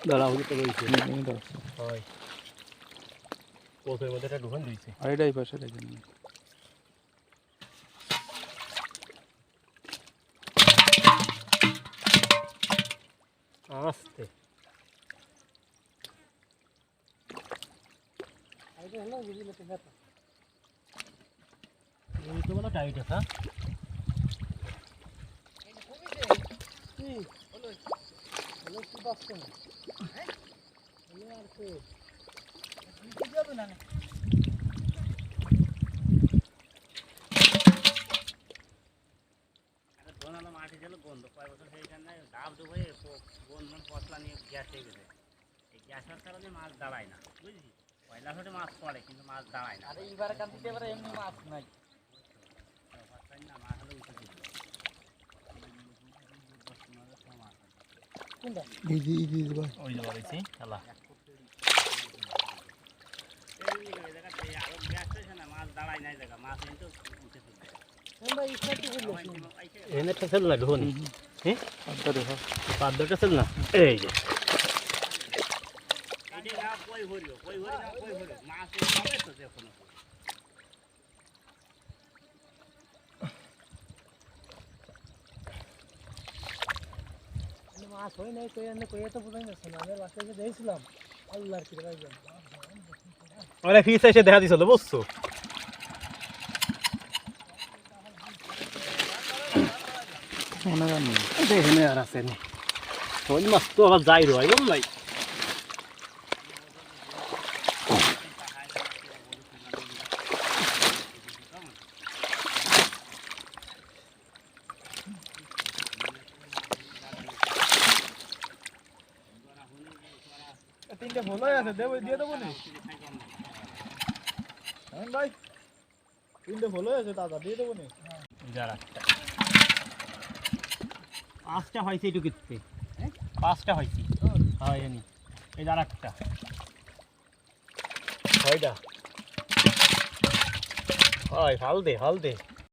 দাঁড়াও তো রয়েছে দাও হয় কোথের মধ্যে একটা ঢুকান দিয়েছে আর এটাই পাশে রেখে নিন আস্তে এই তো বলা টাইট আছে মাটি ছিল গন্ধ কয় বছর সেইখানে ডাব ডুব হয়ে বন্ধ পশলা নিয়ে গ্যাস হয়ে গেছে এই গ্যাসের কারণে মাছ দাঁড়ায় না বুঝলি পয়লা ছোটে মাছ পড়ে কিন্তু মাছ দাঁড়ায় না আরে এইবার কান দিতে পারে এমনি মাছ নাই না মাছ হলে উঠে দিল কোনটা ইজি ইজি ভাই ওই যে বলেছি খেলা এই জায়গা আরো গ্যাস হয়েছে না মাছ দাঁড়ায় নাই জায়গা মাছ কিন্তু উঠে দিল এনেটা ছিল না ঢোন হ্যাঁ পাদ্দটা ছিল না এই যে মাছ হয় নাই কই তো বোঝাই না আমি বাসায় যে দেখছিলাম আল্লাহর কি ভাই ওরা ফিস এসে দেখা দিছিল বুঝছো মনে জানি দেখেন আর আছে নি ওই মাছ তো আবার যাই রয় বুঝলাই তিনটে ভালো আছে দেব দিয়ে দেবো নি হ্যাঁ ভাই তিনটে ভালো আছে দাদা দিয়ে দেবো নি যারা পাঁচটা হয়েছে একটু কিনতে পাঁচটা হয়েছে হয় জানি এই যার একটা ছয়টা হয় হাল দে